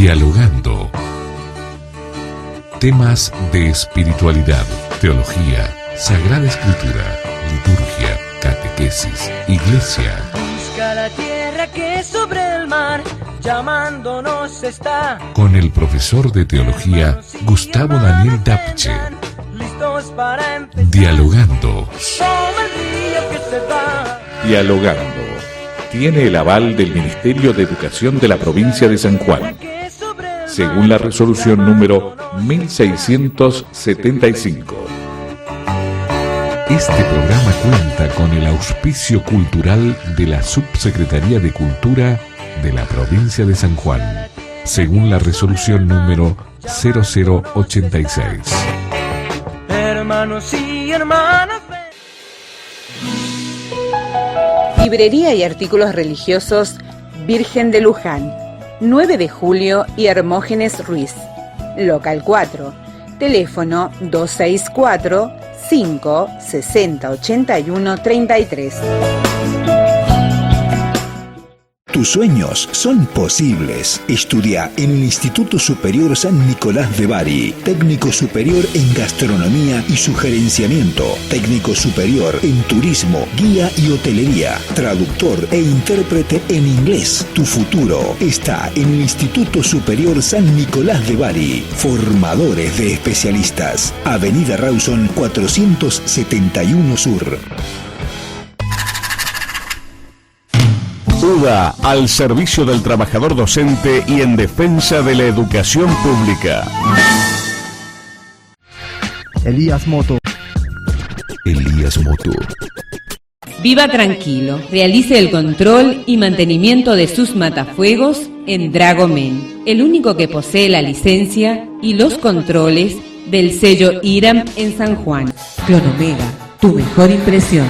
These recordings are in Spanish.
Dialogando. Temas de espiritualidad, teología, Sagrada Escritura, liturgia, catequesis, iglesia. Busca la tierra que sobre el mar llamándonos está. Con el profesor de teología Gustavo Daniel Dapche. Dialogando. Dialogando. Tiene el aval del Ministerio de Educación de la provincia de San Juan, según la resolución número 1675. Este programa cuenta con el auspicio cultural de la Subsecretaría de Cultura de la provincia de San Juan, según la resolución número 0086. Hermanos y hermanas. Librería y artículos religiosos Virgen de Luján, 9 de julio y Hermógenes Ruiz. Local 4. Teléfono 264-560-81-33. Tus sueños son posibles. Estudia en el Instituto Superior San Nicolás de Bari. Técnico superior en gastronomía y sugerenciamiento. Técnico superior en turismo, guía y hotelería. Traductor e intérprete en inglés. Tu futuro está en el Instituto Superior San Nicolás de Bari. Formadores de especialistas. Avenida Rawson 471 Sur. UDA, al servicio del trabajador docente y en defensa de la educación pública. Elías Moto. Elías Moto. Viva tranquilo, realice el control y mantenimiento de sus matafuegos en Dragomen, el único que posee la licencia y los controles del sello IRAM en San Juan. Clonomega, tu mejor impresión.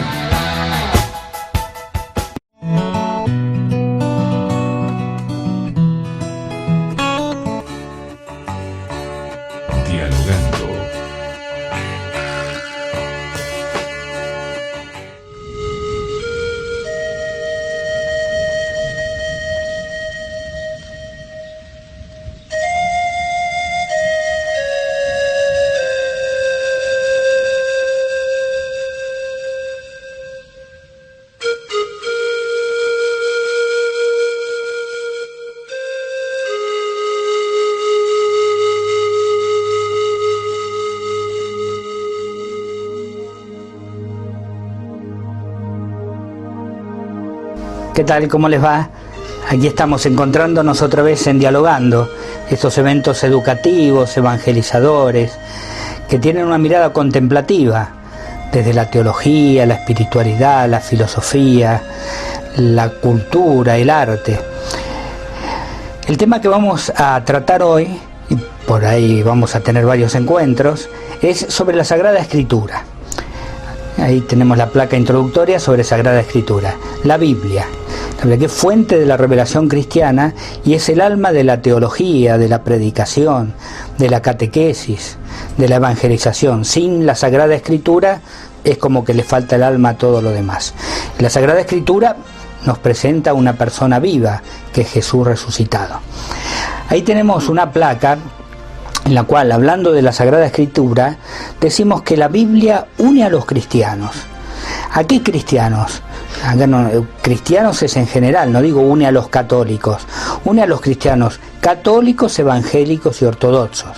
¿Qué tal? ¿Cómo les va? Aquí estamos encontrándonos otra vez en Dialogando, estos eventos educativos, evangelizadores, que tienen una mirada contemplativa, desde la teología, la espiritualidad, la filosofía, la cultura, el arte. El tema que vamos a tratar hoy, y por ahí vamos a tener varios encuentros, es sobre la Sagrada Escritura. Ahí tenemos la placa introductoria sobre Sagrada Escritura, la Biblia, que es fuente de la revelación cristiana y es el alma de la teología, de la predicación, de la catequesis, de la evangelización. Sin la Sagrada Escritura es como que le falta el alma a todo lo demás. La Sagrada Escritura nos presenta una persona viva, que es Jesús resucitado. Ahí tenemos una placa en la cual, hablando de la Sagrada Escritura, decimos que la Biblia une a los cristianos. ¿A qué cristianos? Acá no, cristianos es en general, no digo une a los católicos, une a los cristianos católicos, evangélicos y ortodoxos.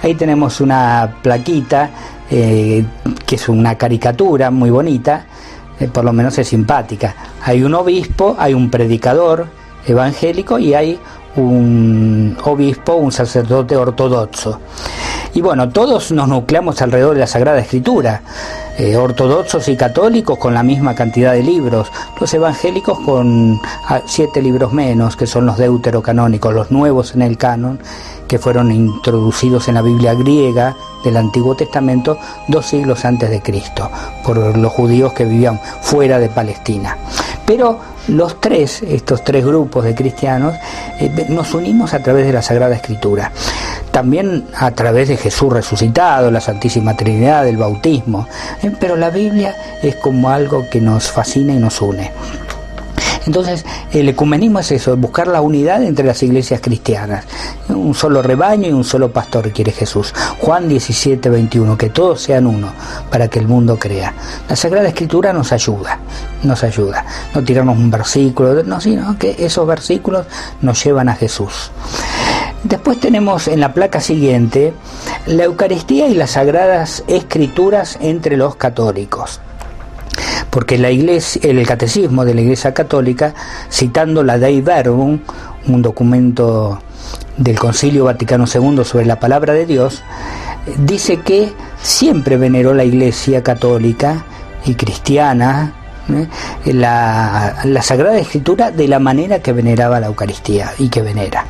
Ahí tenemos una plaquita que es una caricatura muy bonita, por lo menos es simpática. Hay un obispo, hay un predicador evangélico y hay un obispo, un sacerdote ortodoxo. Y bueno, todos nos nucleamos alrededor de la Sagrada Escritura, ortodoxos y católicos con la misma cantidad de libros, los evangélicos con 7 libros menos, que son los deuterocanónicos, los nuevos en el canon, que fueron introducidos en la Biblia griega del Antiguo Testamento 2 siglos antes de Cristo, por los judíos que vivían fuera de Palestina. Pero estos tres grupos de cristianos, nos unimos a través de la Sagrada Escritura. También a través de Jesús resucitado, la Santísima Trinidad, el bautismo. Pero la Biblia es como algo que nos fascina y nos une. Entonces, el ecumenismo es eso, buscar la unidad entre las iglesias cristianas. Un solo rebaño y un solo pastor quiere Jesús. Juan 17:21, que todos sean uno para que el mundo crea. La Sagrada Escritura nos ayuda. No tirarnos un versículo, no, sino que esos versículos nos llevan a Jesús. Después tenemos en la placa siguiente la Eucaristía y las Sagradas Escrituras entre los católicos. Porque la Iglesia, el Catecismo de la Iglesia Católica, citando la Dei Verbum, un documento del Concilio Vaticano II sobre la palabra de Dios, dice que siempre veneró la Iglesia Católica y cristiana la Sagrada Escritura de la manera que veneraba la Eucaristía y que venera.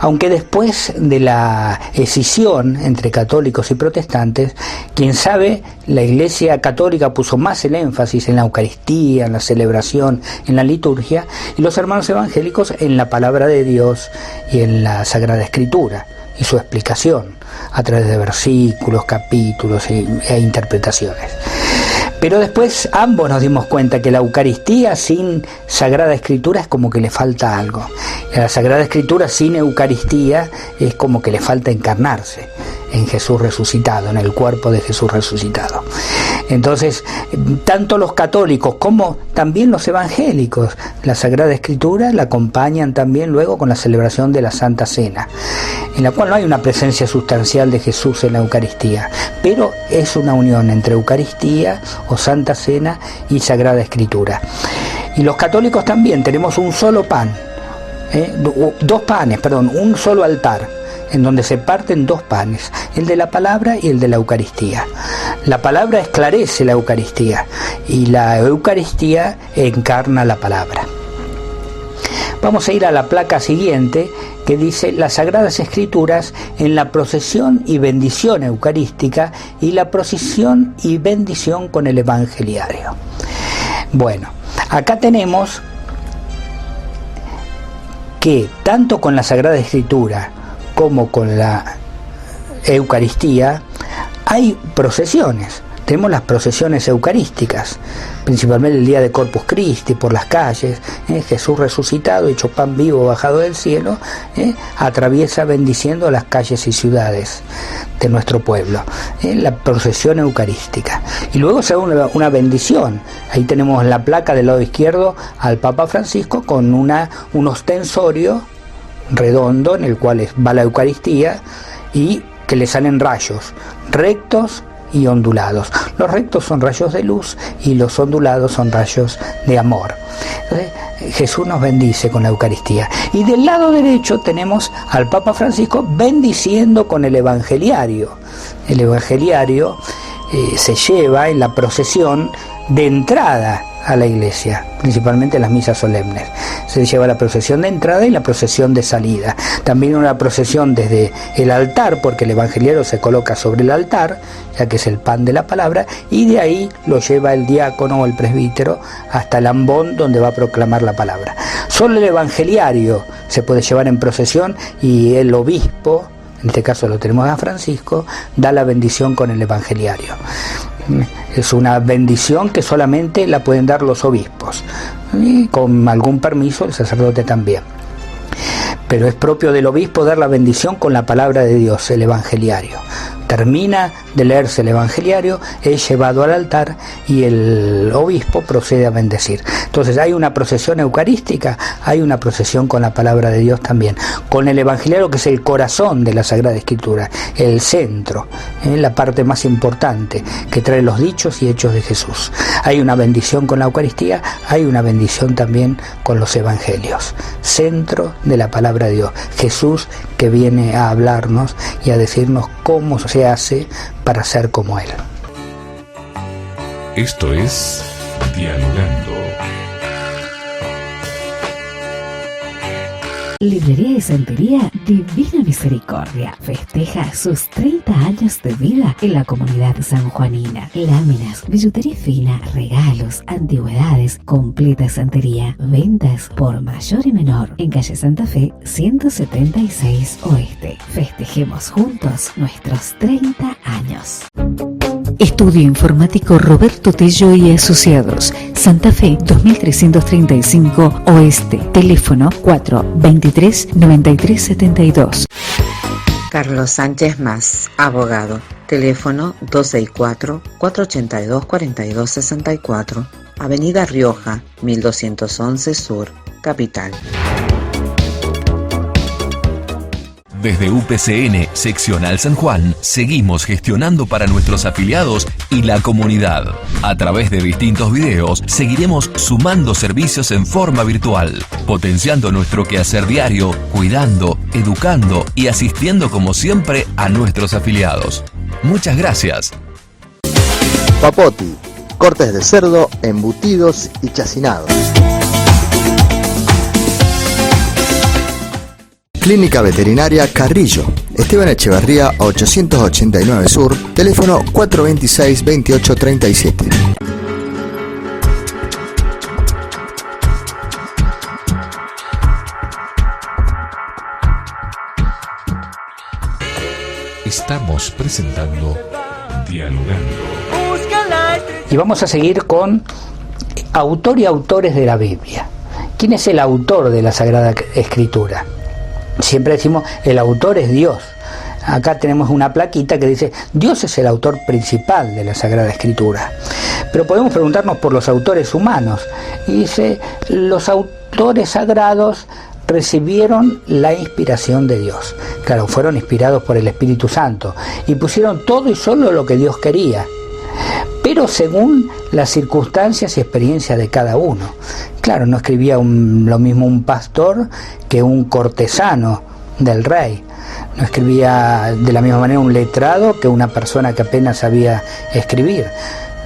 Aunque después de la escisión entre católicos y protestantes, quién sabe, la Iglesia Católica puso más el énfasis en la Eucaristía, en la celebración, en la liturgia, y los hermanos evangélicos en la palabra de Dios y en la Sagrada Escritura y su explicación a través de versículos, capítulos e interpretaciones. Pero después ambos nos dimos cuenta que la Eucaristía sin Sagrada Escritura es como que le falta algo. La Sagrada Escritura sin Eucaristía es como que le falta encarnarse en Jesús resucitado, en el cuerpo de Jesús resucitado. Entonces, tanto los católicos como también los evangélicos, la Sagrada Escritura la acompañan también luego con la celebración de la Santa Cena, en la cual no hay una presencia sustancial de Jesús en la Eucaristía, pero es una unión entre Eucaristía o Santa Cena y Sagrada Escritura. Y los católicos también tenemos un solo pan, un solo altar, en donde se parten dos panes, el de la palabra y el de la Eucaristía. La palabra esclarece la Eucaristía y la Eucaristía encarna la palabra. Vamos a ir a la placa siguiente, que dice las Sagradas Escrituras en la procesión y bendición eucarística y la procesión y bendición con el evangeliario. Bueno, acá tenemos que tanto con la Sagrada Escritura como con la Eucaristía hay procesiones. Tenemos las procesiones eucarísticas, principalmente el día de Corpus Christi, por las calles, Jesús resucitado, hecho pan vivo, bajado del cielo, atraviesa bendiciendo las calles y ciudades de nuestro pueblo, la procesión eucarística. Y luego se da una bendición. Ahí tenemos en la placa del lado izquierdo al Papa Francisco con un ostensorio redondo en el cual va la Eucaristía y que le salen rayos rectos y ondulados. Los rectos son rayos de luz y los ondulados son rayos de amor. Entonces, Jesús nos bendice con la Eucaristía. Y del lado derecho tenemos al Papa Francisco bendiciendo con el evangeliario. El evangeliario se lleva en la procesión de entrada a la iglesia, principalmente en las misas solemnes. Se lleva la procesión de entrada y la procesión de salida. También una procesión desde el altar, porque el evangeliario se coloca sobre el altar, ya que es el pan de la palabra, y de ahí lo lleva el diácono o el presbítero hasta el ambón donde va a proclamar la palabra. Solo el evangeliario se puede llevar en procesión y el obispo, en este caso lo tenemos a Francisco, da la bendición con el evangeliario. Es una bendición que solamente la pueden dar los obispos, y con algún permiso el sacerdote también. Pero es propio del obispo dar la bendición con la palabra de Dios, el evangeliario. Termina de leerse el evangeliario, es llevado al altar y el obispo procede a bendecir. Entonces hay una procesión eucarística, hay una procesión con la palabra de Dios también, con el evangeliario, que es el corazón de la Sagrada Escritura, el centro, la parte más importante que trae los dichos y hechos de Jesús. Hay una bendición con la Eucaristía, hay una bendición también con los evangelios, centro de la palabra de Dios, Jesús que viene a hablarnos y a decirnos cómo se hace para ser como Él. Esto es Dialogando. Librería y Santería Divina Misericordia festeja sus 30 años de vida en la comunidad sanjuanina. Láminas, billutería fina, regalos, antigüedades, completa santería, ventas por mayor y menor en calle Santa Fe 176 Oeste. Festejemos juntos nuestros 30 años. Estudio Informático Roberto Tello y Asociados. Santa Fe 2335 Oeste. Teléfono 423-9372. Carlos Sánchez Más, abogado. Teléfono 264-482-4264. Avenida Rioja, 1211 Sur, Capital. Desde UPCN, Seccional San Juan, seguimos gestionando para nuestros afiliados y la comunidad. A través de distintos videos, seguiremos sumando servicios en forma virtual, potenciando nuestro quehacer diario, cuidando, educando y asistiendo como siempre a nuestros afiliados. Muchas gracias. Papoti, cortes de cerdo, embutidos y chacinados. Clínica Veterinaria Carrillo, Esteban Echeverría 889 Sur, teléfono 426-2837. Estamos presentando Dialogando. Y vamos a seguir con autor y autores de la Biblia. ¿Quién es el autor de la Sagrada Escritura? Siempre decimos, el autor es Dios. Acá tenemos una plaquita que dice, Dios es el autor principal de la Sagrada Escritura. Pero podemos preguntarnos por los autores humanos. Y dice, los autores sagrados recibieron la inspiración de Dios. Claro, fueron inspirados por el Espíritu Santo y pusieron todo y solo lo que Dios quería, pero según las circunstancias y experiencias de cada uno. Claro, no escribía lo mismo un pastor que un cortesano del rey. No escribía de la misma manera un letrado que una persona que apenas sabía escribir.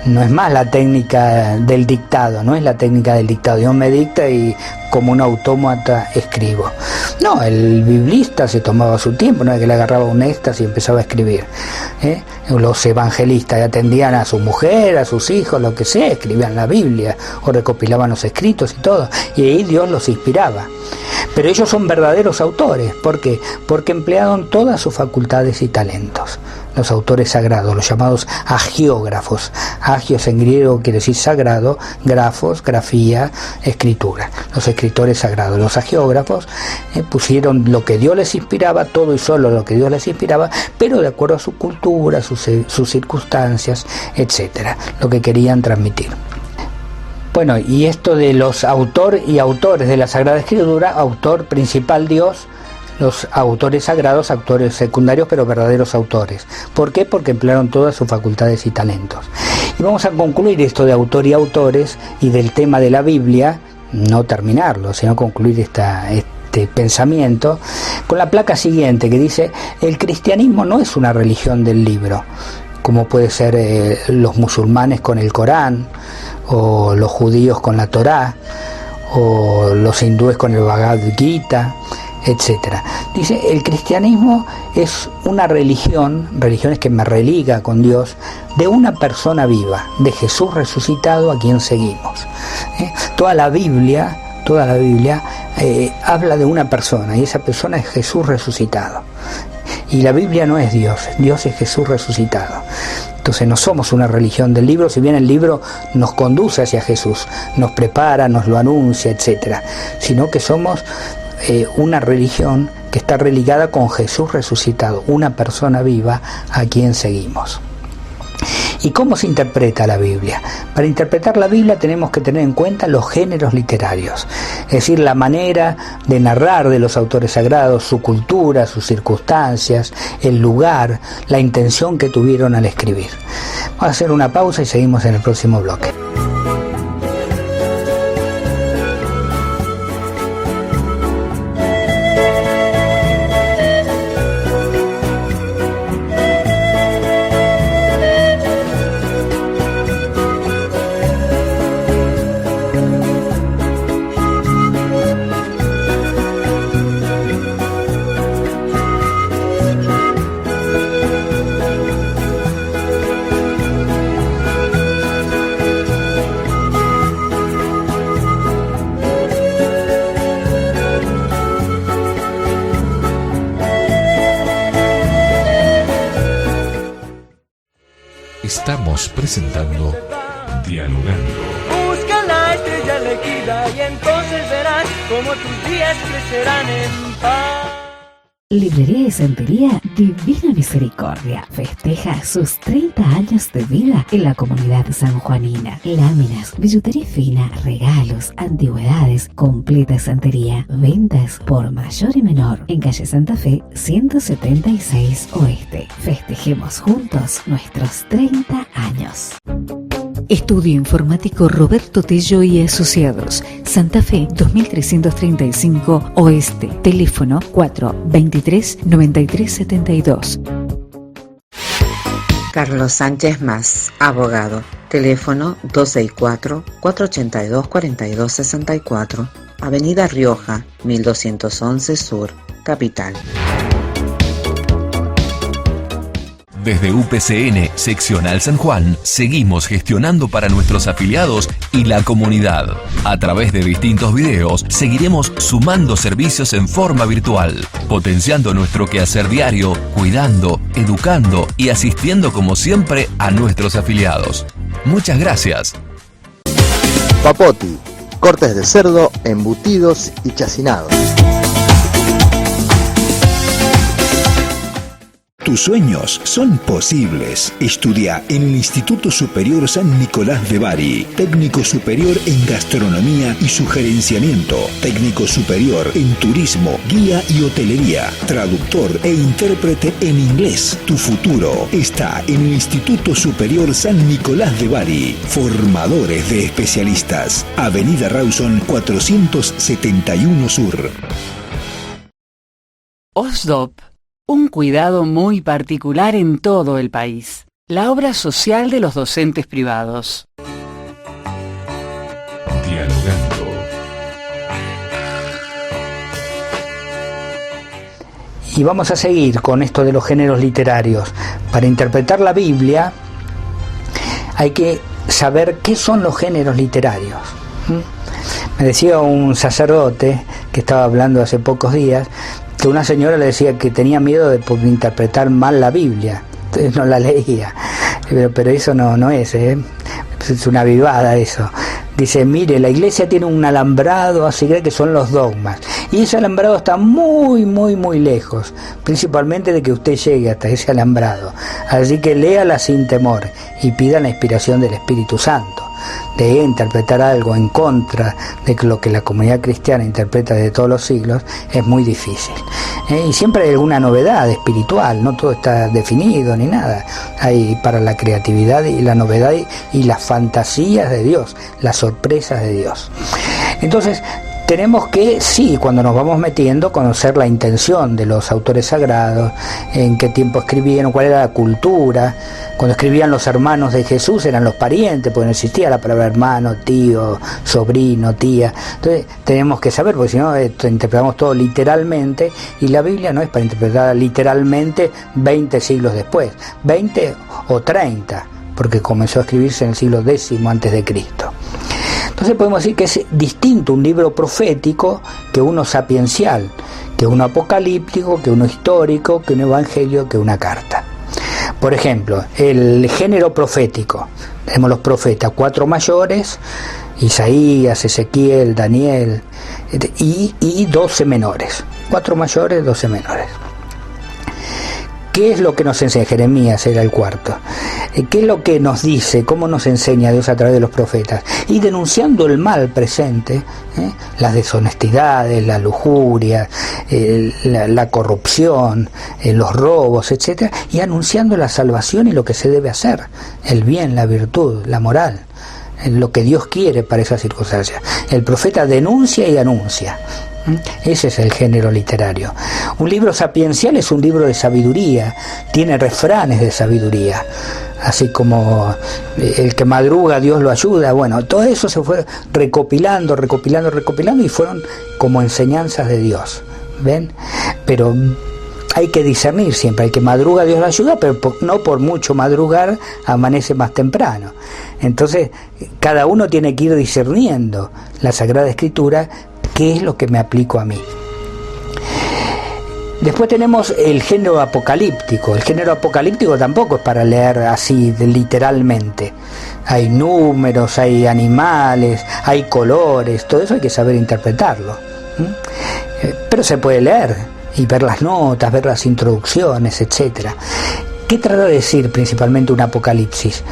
No es más la técnica del dictado, no es la técnica del dictado. Dios me dicta y como un autómata escribo. No, el biblista se tomaba su tiempo, no es que le agarraba un éxtasis y empezaba a escribir. Los evangelistas atendían a su mujer, a sus hijos, lo que sea, escribían la Biblia o recopilaban los escritos y todo. Y ahí Dios los inspiraba. Pero ellos son verdaderos autores. ¿Por qué? Porque emplearon todas sus facultades y talentos. Los autores sagrados, los llamados agiógrafos. Agios en griego quiere decir sagrado, grafos, grafía, escritura. Los escritores sagrados, los agiógrafos, pusieron lo que Dios les inspiraba, todo y solo lo que Dios les inspiraba, pero de acuerdo a su cultura, sus circunstancias, etcétera, lo que querían transmitir. Bueno, y esto de los autor y autores de la Sagrada Escritura, autor principal Dios, los autores sagrados, autores secundarios, pero verdaderos autores. ¿Por qué? Porque emplearon todas sus facultades y talentos. Y vamos a concluir esto de autor y autores y del tema de la Biblia, no terminarlo, sino concluir este pensamiento con la placa siguiente que dice: el cristianismo no es una religión del libro, como puede ser los musulmanes con el Corán, o los judíos con la Torá, o los hindúes con el Bhagavad Gita, etcétera. Dice, el cristianismo es una religión es que me religa con Dios, de una persona viva, de Jesús resucitado a quien seguimos. Toda la Biblia habla de una persona, y esa persona es Jesús resucitado. Y la Biblia no es Dios, Dios es Jesús resucitado. Entonces no somos una religión del libro, si bien el libro nos conduce hacia Jesús, nos prepara, nos lo anuncia, etcétera, sino que somos una religión que está religada con Jesús resucitado, una persona viva a quien seguimos. ¿Y cómo se interpreta la Biblia? Para interpretar la Biblia tenemos que tener en cuenta los géneros literarios, es decir, la manera de narrar de los autores sagrados, su cultura, sus circunstancias, el lugar, la intención que tuvieron al escribir. Vamos a hacer una pausa y seguimos en el próximo bloque. Estamos presentando Dialogando. Busca la estrella elegida y entonces verás cómo tus días crecerán en paz. Librería y Santería Divina Misericordia festeja sus 30 años de vida en la comunidad sanjuanina. Láminas, billutería fina, regalos, antigüedades, completa santería, ventas por mayor y menor en calle Santa Fe 176 Oeste. Festejemos juntos nuestros 30 años. Estudio Informático Roberto Tello y Asociados, Santa Fe 2335 Oeste, teléfono 423-9372. Carlos Sánchez Más, abogado, teléfono 264-482-4264, Avenida Rioja, 1211 Sur, Capital. Desde UPCN Seccional San Juan, seguimos gestionando para nuestros afiliados y la comunidad. A través de distintos videos, seguiremos sumando servicios en forma virtual, potenciando nuestro quehacer diario, cuidando, educando y asistiendo como siempre a nuestros afiliados. Muchas gracias. Papoti, cortes de cerdo, embutidos y chacinados. Tus sueños son posibles. Estudia en el Instituto Superior San Nicolás de Bari. Técnico superior en gastronomía y sugerenciamiento. Técnico superior en turismo, guía y hotelería. Traductor e intérprete en inglés. Tu futuro está en el Instituto Superior San Nicolás de Bari. Formadores de especialistas. Avenida Rawson 471 Sur. OSDOP. Un cuidado muy particular en todo el país. La obra social de los docentes privados. Dialogando. Y vamos a seguir con esto de los géneros literarios. Para interpretar la Biblia hay que saber qué son los géneros literarios. Me decía un sacerdote que estaba hablando hace pocos días que una señora le decía que tenía miedo de interpretar mal la Biblia, entonces no la leía, pero eso no es, es una vivada eso. Dice, mire, la iglesia tiene un alambrado así que son los dogmas, y ese alambrado está muy, muy, muy lejos, principalmente de que usted llegue hasta ese alambrado, así que léala sin temor y pida la inspiración del Espíritu Santo. De interpretar algo en contra de lo que la comunidad cristiana interpreta desde todos los siglos es muy difícil. Y siempre hay alguna novedad espiritual, no todo está definido ni nada. Hay para la creatividad y la novedad y las fantasías de Dios, las sorpresas de Dios. Entonces, tenemos que, sí, cuando nos vamos metiendo, conocer la intención de los autores sagrados, en qué tiempo escribieron, cuál era la cultura. Cuando escribían los hermanos de Jesús eran los parientes, porque no existía la palabra hermano, tío, sobrino, tía. Entonces tenemos que saber, porque si no interpretamos todo literalmente, y la Biblia no es para interpretar literalmente 20 siglos después, 20 o 30, porque comenzó a escribirse en el siglo X antes de Cristo. Entonces podemos decir que es distinto un libro profético que uno sapiencial, que uno apocalíptico, que uno histórico, que un evangelio, que una carta. Por ejemplo, el género profético. Tenemos los profetas, 4 mayores, Isaías, Ezequiel, Daniel, y 12 menores. 4 mayores, 12 menores. ¿Qué es lo que nos enseña? Jeremías era el cuarto. ¿Qué es lo que nos dice? ¿Cómo nos enseña Dios a través de los profetas? Y denunciando el mal presente, las deshonestidades, la lujuria, la corrupción, los robos, etc. Y anunciando la salvación y lo que se debe hacer, el bien, la virtud, la moral, lo que Dios quiere para esas circunstancias. El profeta denuncia y anuncia. Ese es el género literario. Un libro sapiencial es un libro de sabiduría, tiene refranes de sabiduría, así como el que madruga Dios lo ayuda. Bueno, todo eso se fue recopilando y fueron como enseñanzas de Dios, ¿ven? Pero hay que discernir siempre, el que madruga Dios lo ayuda, pero no por mucho madrugar amanece más temprano. Entonces cada uno tiene que ir discerniendo la Sagrada Escritura. ¿Qué es lo que me aplico a mí? Después tenemos el género apocalíptico. El género apocalíptico tampoco es para leer así literalmente. Hay números, hay animales, hay colores, todo eso hay que saber interpretarlo. Pero se puede leer y ver las notas, ver las introducciones, etcétera. ¿Qué trata de decir principalmente un apocalipsis?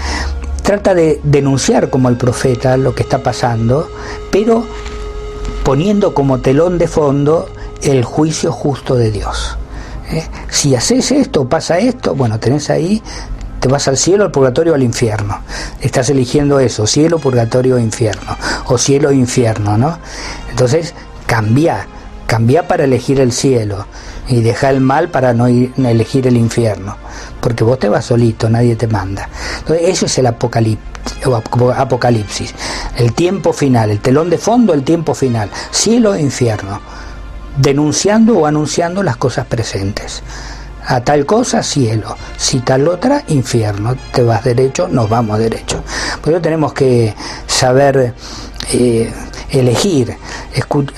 Trata de denunciar como el profeta lo que está pasando, pero poniendo como telón de fondo el juicio justo de Dios. Si haces esto, pasa esto, bueno, tenés ahí, te vas al cielo, al purgatorio o al infierno. Estás eligiendo eso, cielo, purgatorio o infierno, o cielo o infierno, ¿no? Entonces, cambia para elegir el cielo y deja el mal para no elegir el infierno, porque vos te vas solito, nadie te manda. Entonces, eso es el apocalipsis, el tiempo final, el telón de fondo, el tiempo final, cielo e infierno, denunciando o anunciando las cosas presentes. A tal cosa, cielo; si tal otra, infierno. Te vas derecho, nos vamos derecho. Por eso tenemos que saber elegir.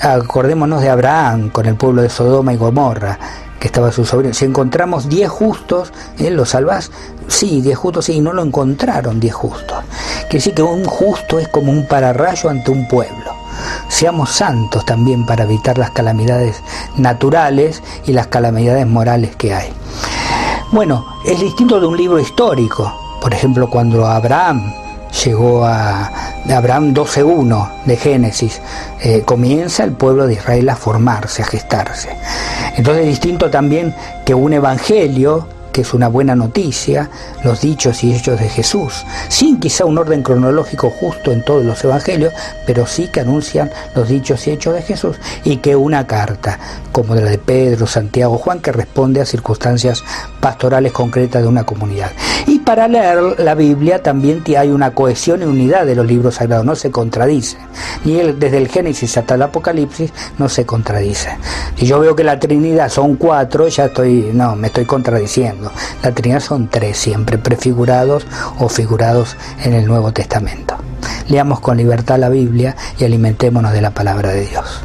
Acordémonos de Abraham con el pueblo de Sodoma y Gomorra, que estaba su sobrino. Si encontramos 10 justos, ¿lo salvás? Sí, 10 justos, sí, y no lo encontraron 10 justos. Quiere decir que un justo es como un pararrayo ante un pueblo. Seamos santos también para evitar las calamidades naturales y las calamidades morales que hay. Bueno, es distinto de un libro histórico. Por ejemplo, cuando Abraham llegó a Abraham 12:1 de Génesis, comienza el pueblo de Israel a formarse, a gestarse. Entonces es distinto también que un evangelio, que es una buena noticia, los dichos y hechos de Jesús, sin quizá un orden cronológico justo en todos los evangelios, pero sí que anuncian los dichos y hechos de Jesús, y que una carta, como la de Pedro, Santiago, Juan, que responde a circunstancias pastorales concretas de una comunidad. Y para leer la Biblia también hay una cohesión y unidad de los libros sagrados, no se contradice. Ni desde el Génesis hasta el Apocalipsis no se contradice. Si yo veo que la Trinidad son 4, me estoy contradiciendo. La Trinidad son 3 siempre, prefigurados o figurados en el Nuevo Testamento. Leamos con libertad la Biblia y alimentémonos de la palabra de Dios.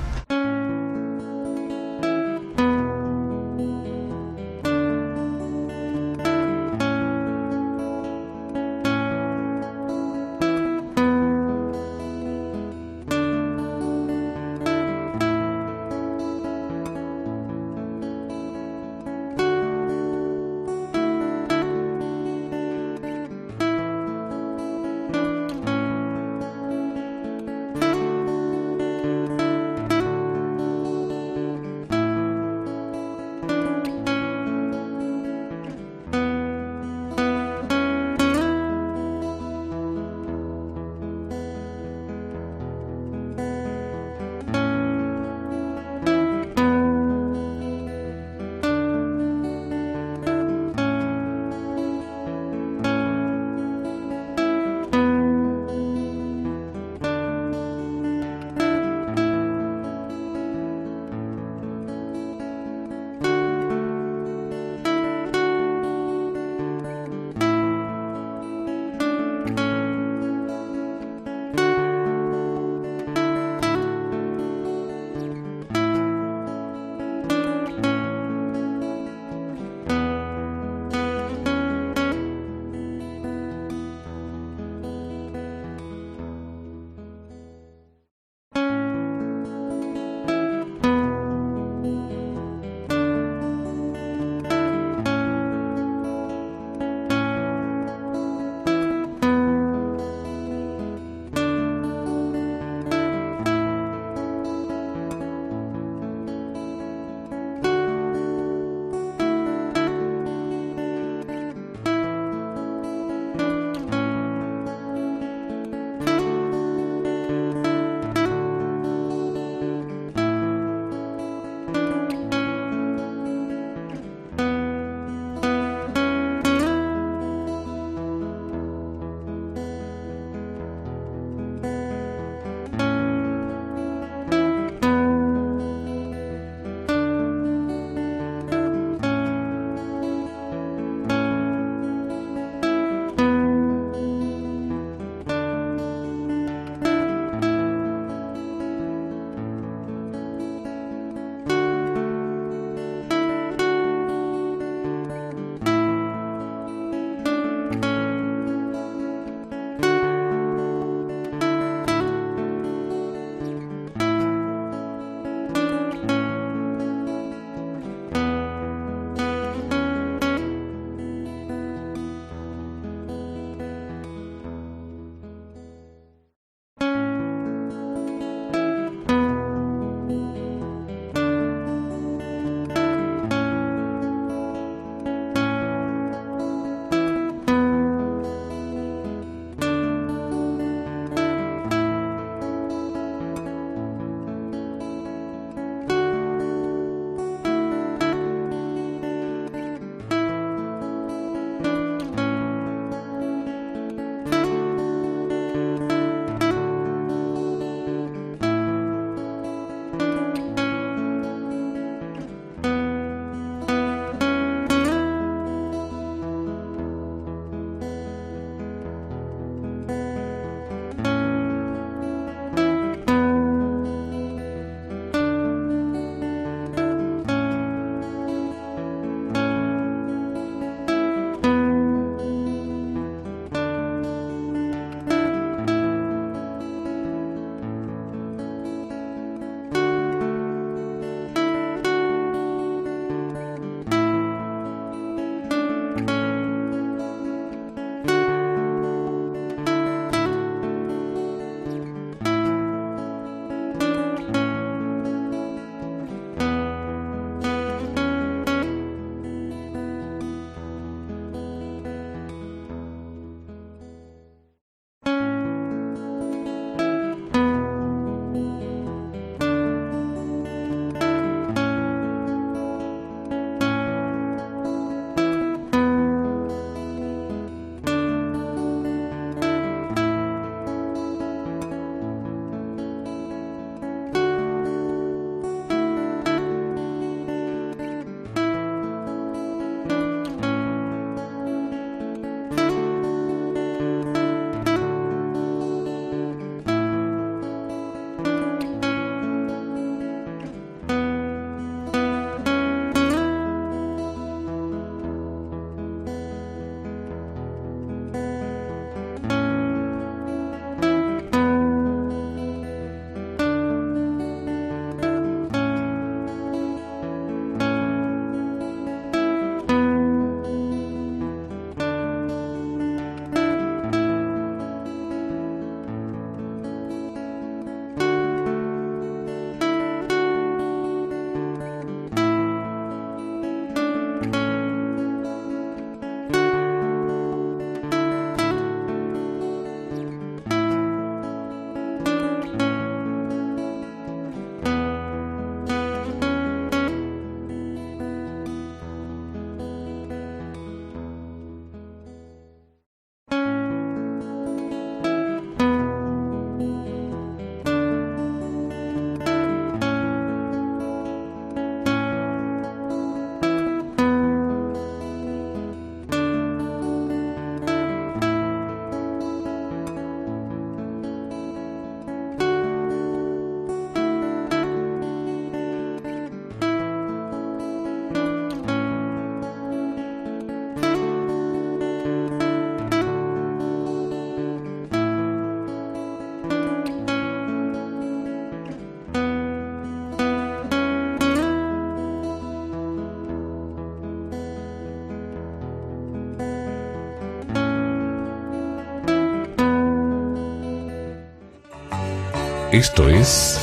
Esto es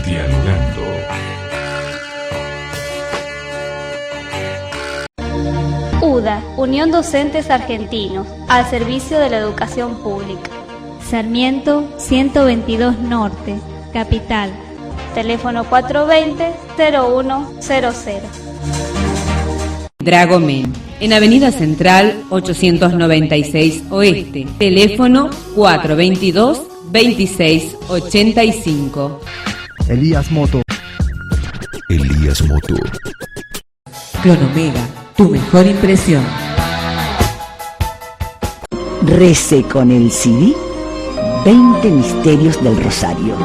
Dialogando. UDA, Unión Docentes Argentinos, al servicio de la educación pública. Sarmiento 122 Norte, Capital. Teléfono 420-0100. Dragomen, en Avenida Central 896 Oeste. Teléfono 422-2685. Elías Moto. Elías Moto. Clonomega, tu mejor impresión. Rece con el CD 20 Misterios del Rosario.